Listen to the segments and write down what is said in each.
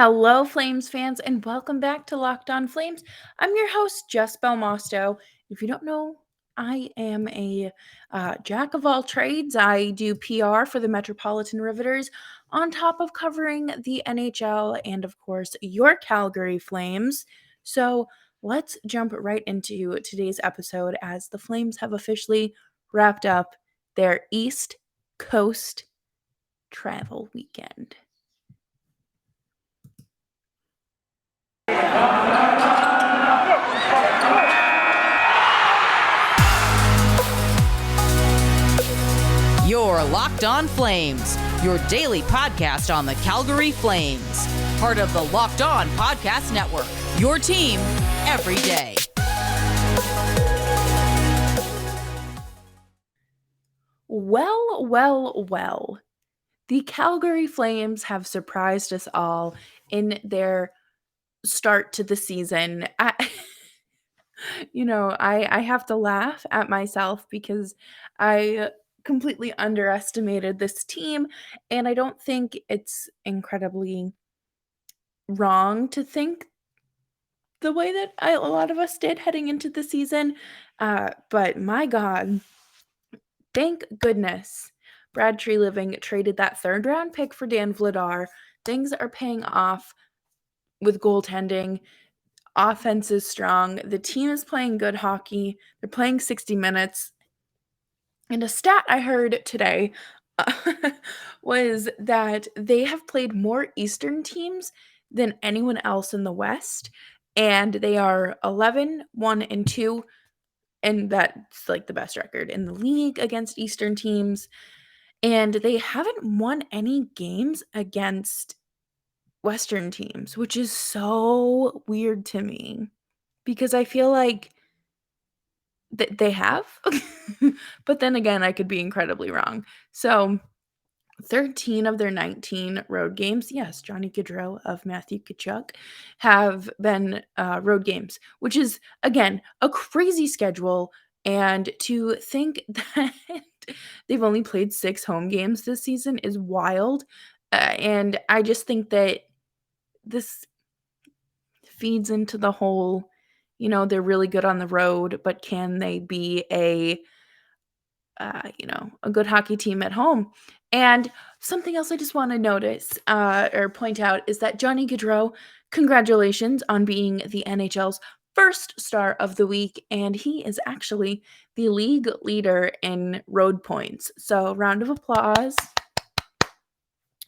Hello, Flames fans, and welcome back to Locked On Flames. I'm your host, Jess Belmosto. If you don't know, I am a jack of all trades. I do PR for the Metropolitan Riveters, on top of covering the NHL and, of course, your Calgary Flames. So let's jump right into today's episode as the Flames have officially wrapped up their East Coast travel weekend. You're Locked On Flames, your daily podcast on the Calgary Flames. Part of the Locked On Podcast Network, your team every day. Well. The Calgary Flames have surprised us all in their start to the season. I have to laugh at myself because I completely underestimated this team, and I don't think it's incredibly wrong to think the way that a lot of us did heading into the season. But my God, thank goodness Brad Treliving traded that third round pick for Dan Vladar. Things are paying off with goaltending. Offense is strong. The team is playing good hockey. They're playing 60 minutes. And a stat I heard today was that they have played more Eastern teams than anyone else in the West. And they are 11, 1, and 2. And that's like the best record in the league against Eastern teams. And they haven't won any games against Western teams, which is so weird to me because I feel like they have. But then again, I could be incredibly wrong. So 13 of their 19 road games, yes, Johnny Gaudreau of Matthew Tkachuk, have been road games, which is, again, a crazy schedule. And to think that they've only played 6 home games this season is wild. And I just think that this feeds into the whole, they're really good on the road, but can they be a good hockey team at home? And something else I just want to notice or point out is that Johnny Gaudreau, congratulations on being the NHL's first star of the week, and he is actually the league leader in road points. So round of applause.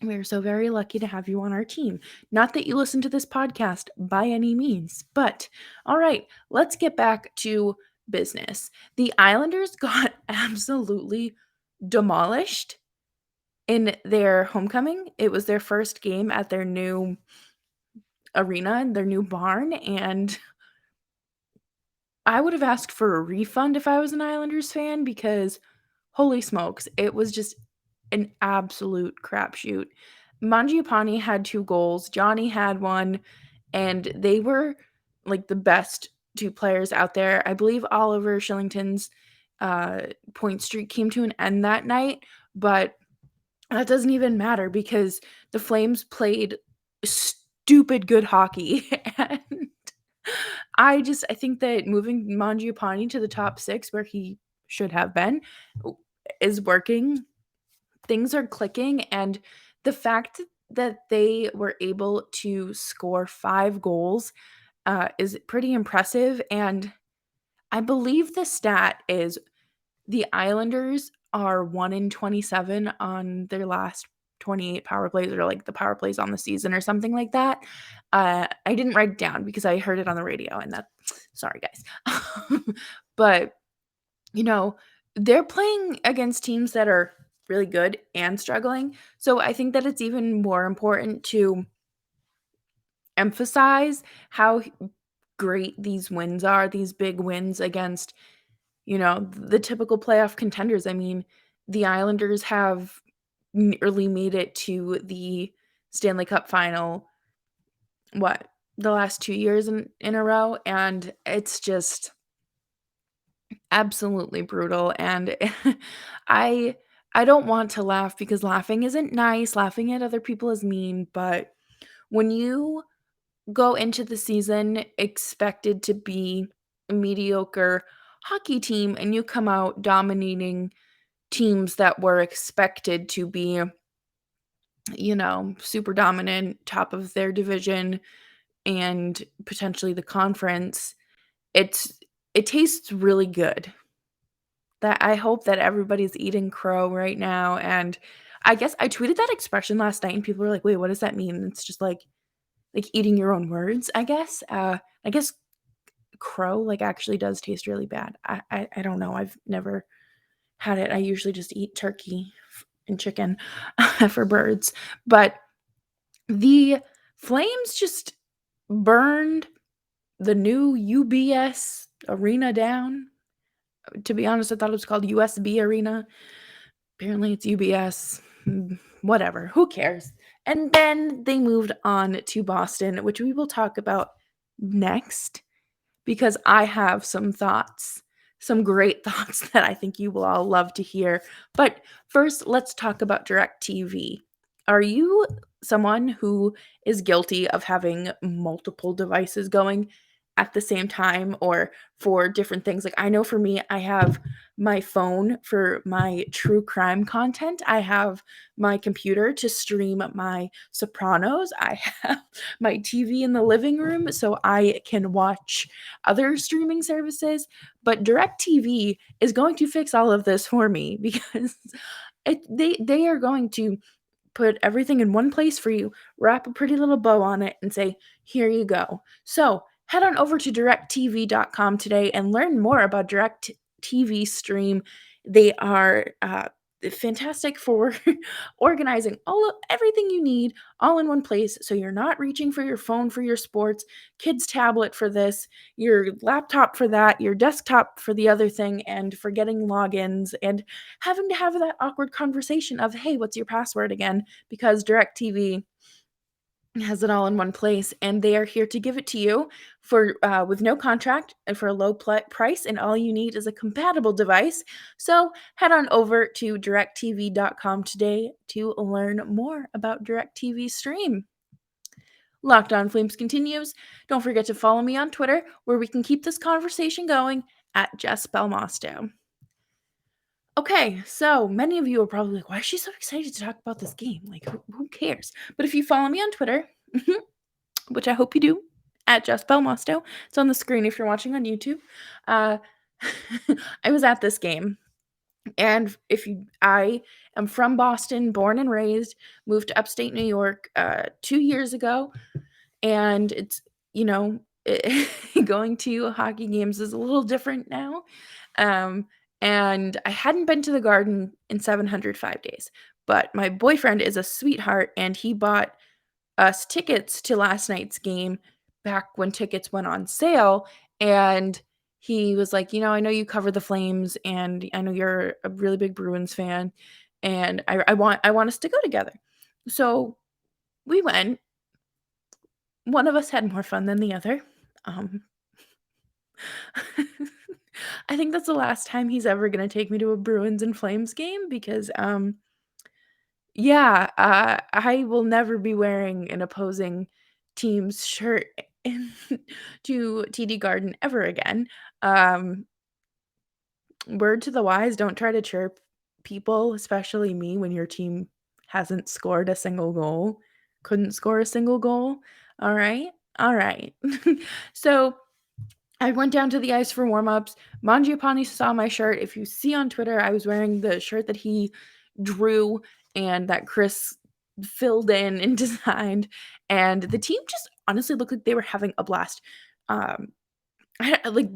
We are so very lucky to have you on our team. Not that you listen to this podcast by any means, but all right, let's get back to business. The Islanders got absolutely demolished in their homecoming. It was their first game at their new arena, their new barn, and I would have asked for a refund if I was an Islanders fan because holy smokes, it was just an absolute crapshoot. Mangiapane had 2 goals, Johnny had 1, and they were like the best 2 players out there. I believe Oliver Shillington's point streak came to an end that night, but that doesn't even matter because the Flames played stupid good hockey. And I think that moving Mangiapane to the top 6 where he should have been is working. Things are clicking, and the fact that they were able to score 5 goals is pretty impressive. And I believe the stat is the Islanders are 1 in 27 on their last 28 power plays, or like the power plays on the season or something like that. I didn't write it down because I heard it on the radio, and sorry guys. But they're playing against teams that are really good and struggling. So I think that it's even more important to emphasize how great these wins are, these big wins against, the typical playoff contenders. I mean, the Islanders have nearly made it to the Stanley Cup final, the last 2 years in a row, and it's just absolutely brutal. And I I don't want to laugh because laughing isn't nice. Laughing at other people is mean, but when you go into the season expected to be a mediocre hockey team and you come out dominating teams that were expected to be, super dominant, top of their division and potentially the conference, it's it tastes really good. That I hope that everybody's eating crow right now, and I guess I tweeted that expression last night and people were like, "Wait, what does that mean?" It's just like eating your own words, I guess. I guess crow, like, actually does taste really bad. I don't know, I've never had it. I usually just eat turkey and chicken for birds, but the Flames just burned the new UBS arena down. To be honest, I thought it was called USB Arena. Apparently it's UBS. Whatever. Who cares? And then they moved on to Boston, which we will talk about next because I have some thoughts, some great thoughts that I think you will all love to hear. But first, let's talk about DirectTV. Are you someone who is guilty of having multiple devices going at the same time or for different things? Like, I know for me, I have my phone for my true crime content. I have my computer to stream my Sopranos. I have my TV in the living room so I can watch other streaming services, but DirecTV is going to fix all of this for me because they are going to put everything in one place for you, wrap a pretty little bow on it, and say, "Here you go." So head on over to directv.com today and learn more about DirectTV Stream. They are fantastic for organizing everything you need all in one place so you're not reaching for your phone for your sports, kids tablet for this, your laptop for that, your desktop for the other thing, and forgetting logins and having to have that awkward conversation of, "Hey, what's your password again?" Because DirecTV has it all in one place, and they are here to give it to you for with no contract and for a low price, and all you need is a compatible device. So head on over to directv.com today to learn more about DirecTV Stream. Locked On Flames continues. Don't forget to follow me on Twitter, where we can keep this conversation going at Jess Belmosto. Okay, so many of you are probably like, why is she so excited to talk about this game? Like, who cares? But if you follow me on Twitter, which I hope you do, at Jess Belmosto, it's on the screen if you're watching on YouTube. Uh, I was at this game, and I am from Boston, born and raised, moved to upstate New York 2 years ago, and it's you know going to hockey games is a little different now. Um, and I hadn't been to the Garden in 705 days, but my boyfriend is a sweetheart, and he bought us tickets to last night's game back when tickets went on sale. And he was like, I know you cover the Flames, and I know you're a really big Bruins fan, and I want us to go together. So we went. One of us had more fun than the other. Um, I think that's the last time he's ever gonna take me to a Bruins and Flames game because, yeah, I will never be wearing an opposing team's shirt in to TD Garden ever again. Um, Word to the wise, don't try to chirp people, especially me, when your team hasn't scored a single goal, couldn't score a single goal. All right? All right. So I went down to the ice for warm-ups. Mangiapane saw my shirt. If you see on Twitter, I was wearing the shirt that he drew and that Chris filled in and designed, and the team just honestly looked like they were having a blast. Um, like,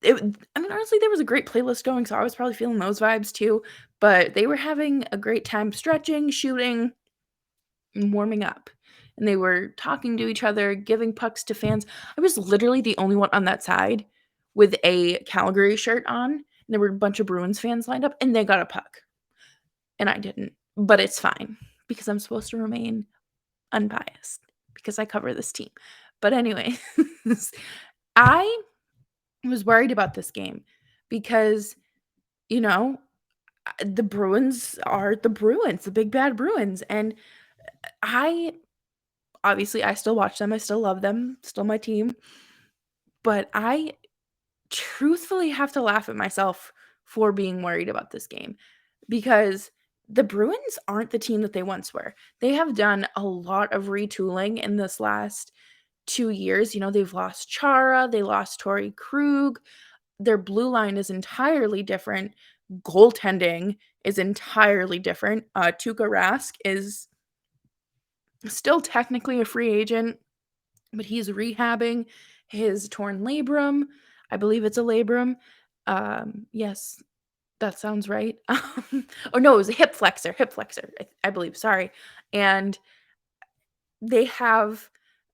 honestly, there was a great playlist going, so I was probably feeling those vibes too, but they were having a great time stretching, shooting, warming up, and they were talking to each other, giving pucks to fans. I was literally the only one on that side with a Calgary shirt on, and there were a bunch of Bruins fans lined up, and they got a puck, and I didn't. But it's fine because I'm supposed to remain unbiased because I cover this team. But anyway, I was worried about this game because, you know, the Bruins are the Bruins, the Big Bad Bruins, and I obviously, I still watch them, I still love them, still my team, but I truthfully have to laugh at myself for being worried about this game because the Bruins aren't the team that they once were. They have done a lot of retooling in this last 2 years. You know, they've lost Chara, they lost Torrey Krug. Their blue line is entirely different. Goaltending is entirely different. Tuukka Rask is still technically a free agent, but he's rehabbing his torn labrum. I believe it's a labrum. Yes, that sounds right. Or no, it was a hip flexor, I believe. Sorry. And they have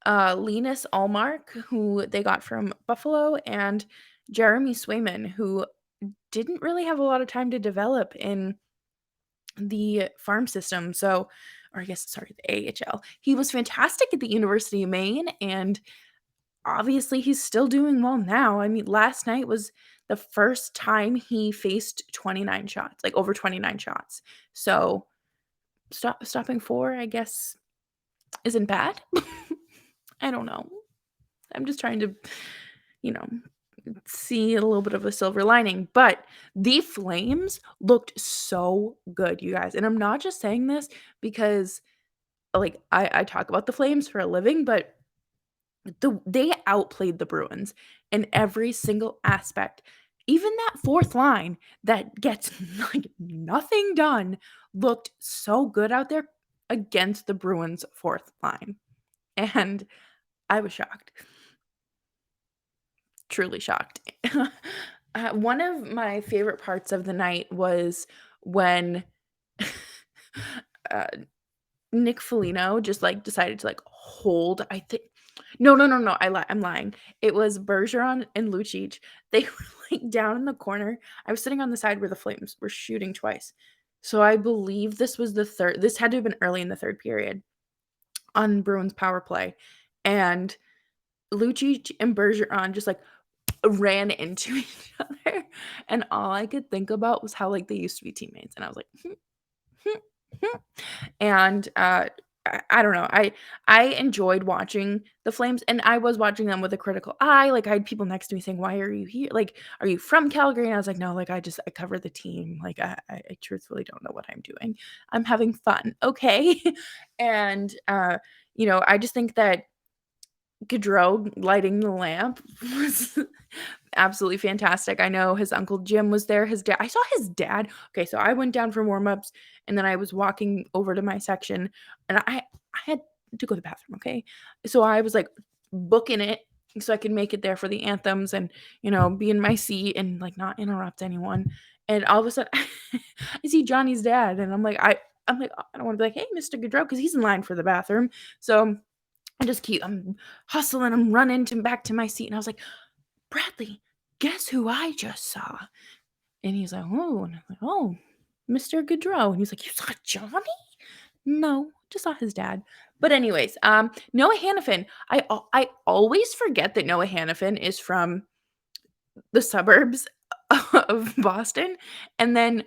Linus Allmark, who they got from Buffalo, and Jeremy Swayman, who didn't really have a lot of time to develop in the farm system. So, or I guess, sorry, the AHL. He was fantastic at the University of Maine, and obviously he's still doing well now. I mean, last night was the first time he faced 29 shots, like over 29 shots. So, stopping 4, I guess, isn't bad. I don't know. I'm just trying to, you know, see a little bit of a silver lining. But the Flames looked so good, you guys. And I'm not just saying this because, like, I talk about the Flames for a living, but they outplayed the Bruins in every single aspect. Even that fourth line that gets like nothing done looked so good out there against the Bruins fourth line. And I was shocked. Truly shocked. One of my favorite parts of the night was when uh, Nick Foligno just, like, decided to, like, hold, I think no, I'm lying. It was Bergeron and Lucic. They were, like, down in the corner. I was sitting on the side where the Flames were shooting twice. So I believe this had to have been early in the 3rd period on Bruins power play, and Lucic and Bergeron just, like, ran into each other, and all I could think about was how, like, they used to be teammates, and I was like, "Hmm, hmm, hmm." And, I don't know, I enjoyed watching the Flames, and I was watching them with a critical eye, like, I had people next to me saying, "Why are you here? Like, are you from Calgary?" And I was like, "No, like, I cover the team, like, I truthfully don't know what I'm doing. I'm having fun, okay?" And, I just think that Gaudreau lighting the lamp was absolutely fantastic. I know his uncle Jim was there, I saw his dad. Okay, so I went down for warm-ups, and then I was walking over to my section, and I had to go to the bathroom, okay? So I was, like, booking it so I could make it there for the anthems and, be in my seat and, like, not interrupt anyone, and all of a sudden, I see Johnny's dad, and I'm like, I don't wanna be like, "Hey, Mr. Gaudreau," because he's in line for the bathroom, so I'm hustling, I'm running to back to my seat, and I was like, "Bradley, guess who I just saw?" And he's like, "Oh," and I'm like, "Oh, Mr. Gaudreau." And he's like, "You saw Johnny?" "No, just saw his dad." But anyways, Noah Hanifin, I always forget that Noah Hanifin is from the suburbs of Boston, and then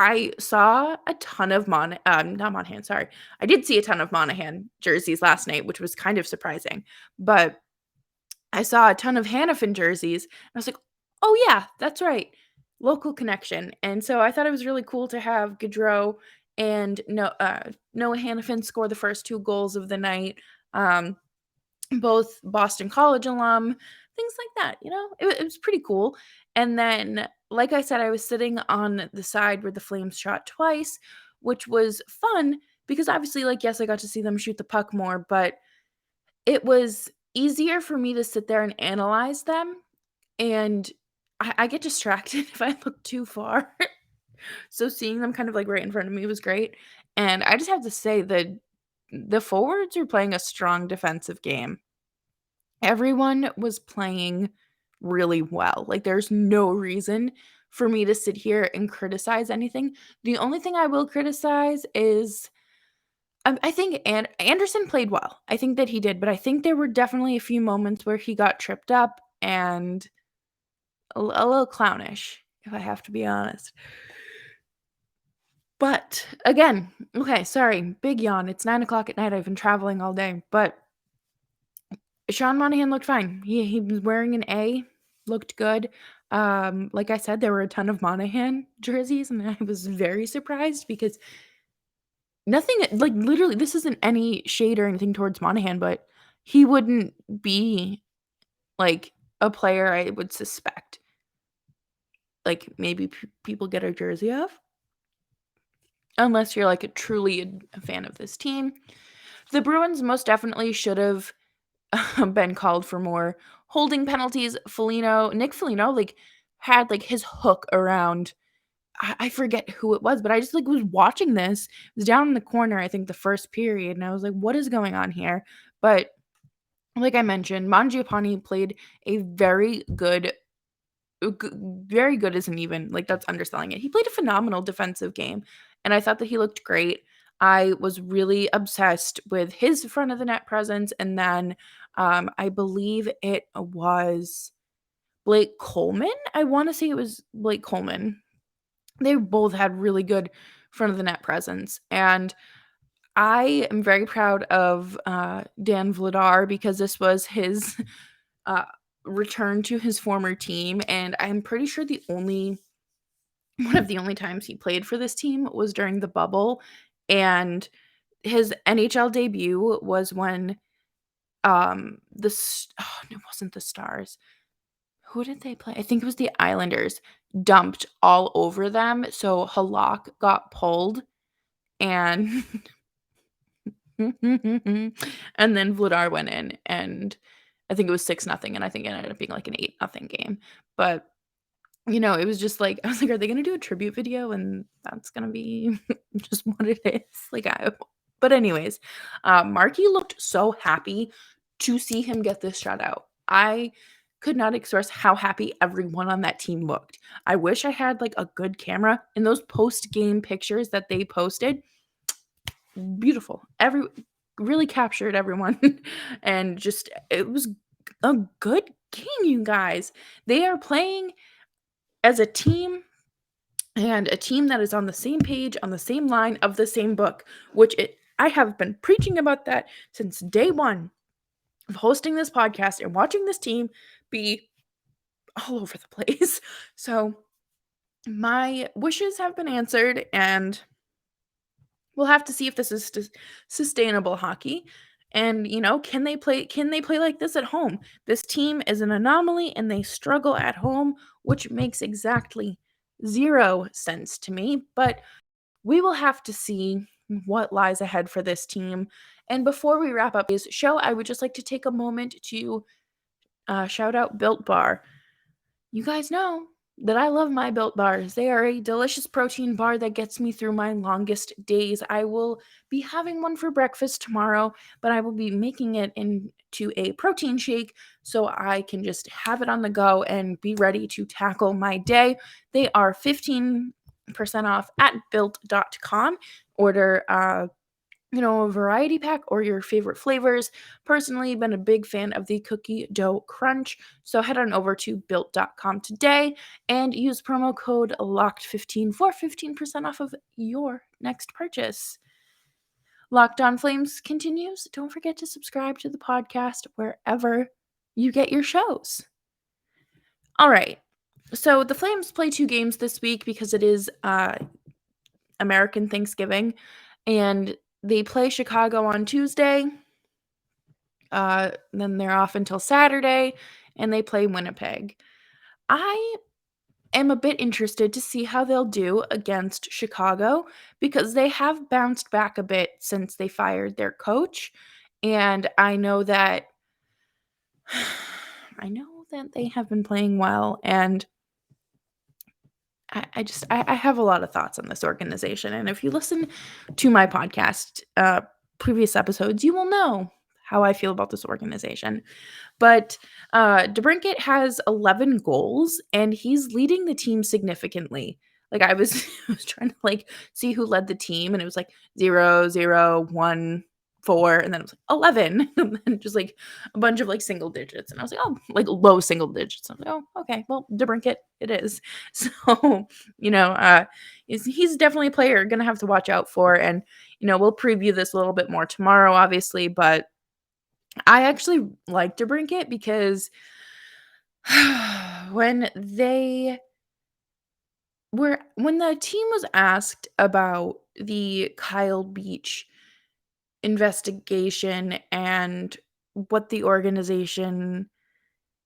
I saw a ton of not Monahan, sorry. I did see a ton of Monahan jerseys last night, which was kind of surprising, but I saw a ton of Hanifin jerseys, and I was like, "Oh, yeah, that's right, local connection," and so I thought it was really cool to have Gaudreau and Noah Hanifin score the first 2 goals of the night, um, both Boston College alum, things like that, It was pretty cool, and then, like I said, I was sitting on the side where the Flames shot twice, which was fun because obviously, like, yes, I got to see them shoot the puck more, but it was easier for me to sit there and analyze them, and I get distracted if I look too far. So seeing them kind of, like, right in front of me was great, and I just have to say that the forwards are playing a strong defensive game. Everyone was playing really well. Like, there's no reason for me to sit here and criticize anything. The only thing I will criticize is I think Anderson played well. I think that he did, but I think there were definitely a few moments where he got tripped up and a little clownish, if I have to be honest. But again, okay, sorry, big yawn. It's 9 o'clock at night. I've been traveling all day, but Sean Monahan looked fine. He was wearing an A, looked good. Like I said, there were a ton of Monahan jerseys, and I was very surprised because nothing, like, literally, this isn't any shade or anything towards Monahan, but he wouldn't be, like, a player I would suspect, like, maybe people get a jersey of, unless you're, like, a truly a fan of this team. The Bruins most definitely should have been called for more holding penalties. Nick Foligno, like, had, like, his hook around I forget who it was, but I just, like, was watching this. It was down in the corner, I think, the first period, and I was like, "What is going on here?" But like I mentioned, Mangiapane played a very good isn't even, like, that's underselling it. He played a phenomenal defensive game, and I thought that he looked great. I was really obsessed with his front of the net presence, and then, I believe it was Blake Coleman? I wanna say it was Blake Coleman. They both had really good front of the net presence, and I am very proud of, Dan Vladar because this was his, uh, return to his former team, and I'm pretty sure the only one of the only times he played for this team was during the bubble, and his NHL debut was when, it wasn't the Stars. Who did they play? I think it was the Islanders dumped all over them, so Halak got pulled, and and then Vladar went in, and I think it was 6-0, and I think it ended up being, like, an 8-0 game, but, it was just like I was like, "Are they gonna do a tribute video?" And that's gonna be just what it is, like, but anyways, Markey looked so happy to see him get this shutout. I could not express how happy everyone on that team looked. I wish I had, like, a good camera, and those post-game pictures that they posted, beautiful. Every really captured everyone, and just it was a good game, you guys. They are playing as a team, and a team that is on the same page, on the same line of the same book, which I have been preaching about that since day one of hosting this podcast and watching this team be all over the place. So my wishes have been answered, and we'll have to see if this is sustainable hockey. And can they play like this at home? This team is an anomaly and they struggle at home, which makes exactly 0 sense to me, but we will have to see what lies ahead for this team. And before we wrap up today's show, I would just like to take a moment to shout out Built Bar. You guys know that I love my Built Bars. They are a delicious protein bar that gets me through my longest days. I will be having one for breakfast tomorrow, but I will be making it into a protein shake so I can just have it on the go and be ready to tackle my day. They are 15% off at built.com. Order a variety pack or your favorite flavors. Personally, been a big fan of the cookie dough crunch. So head on over to built.com today and use promo code LOCKED15 for 15% off of your next purchase. Locked On Flames continues. Don't forget to subscribe to the podcast wherever you get your shows. All right. So the Flames play 2 games this week because it is American Thanksgiving, and they play Chicago on Tuesday. Then they're off until Saturday, and they play Winnipeg. I am a bit interested to see how they'll do against Chicago because they have bounced back a bit since they fired their coach, and I know that they have been playing well, and I have a lot of thoughts on this organization, and if you listen to my podcast, previous episodes, you will know how I feel about this organization. But DeBrincat has 11 goals, and he's leading the team significantly. Like I was trying to like see who led the team, and it was like 0, 0, 1. 4, and then it was like 11, and then just like a bunch of like single digits. And I was like, oh, like low single digits. I was like, oh, okay, well, DeBrincat, it is. So, he's definitely a player gonna have to watch out for. And, we'll preview this a little bit more tomorrow, obviously, but I actually like DeBrincat because when they when the team was asked about the Kyle Beach investigation and what the organization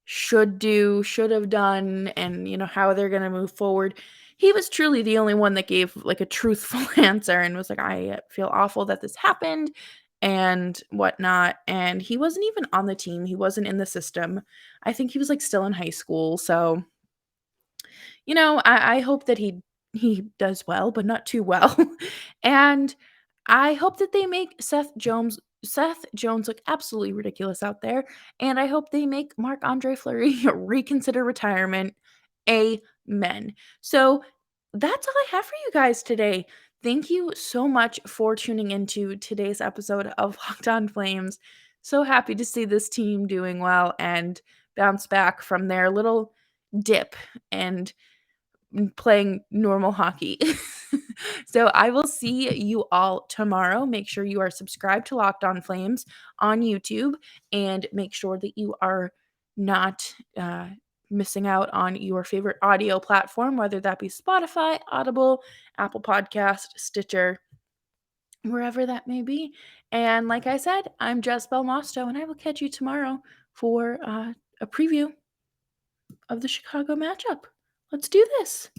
should have done, and how they're going to move forward, he was truly the only one that gave like a truthful answer and was like, I feel awful that this happened and whatnot. And he wasn't even on the team, he wasn't in the system. I think he was like still in high school. So I hope that he does well, but not too well. And I hope that they make Seth Jones look absolutely ridiculous out there, and I hope they make Marc-Andre Fleury reconsider retirement. Amen. So that's all I have for you guys today. Thank you so much for tuning into today's episode of Locked On Flames. So happy to see this team doing well and bounce back from their little dip and playing normal hockey. So I will see you all tomorrow. Make sure you are subscribed to Locked On Flames on YouTube, and make sure that you are not missing out on your favorite audio platform, whether that be Spotify, Audible, Apple Podcast, Stitcher, wherever that may be. And like I said, I'm Jess Belmosto, and I will catch you tomorrow for a preview of the Chicago matchup. Let's do this.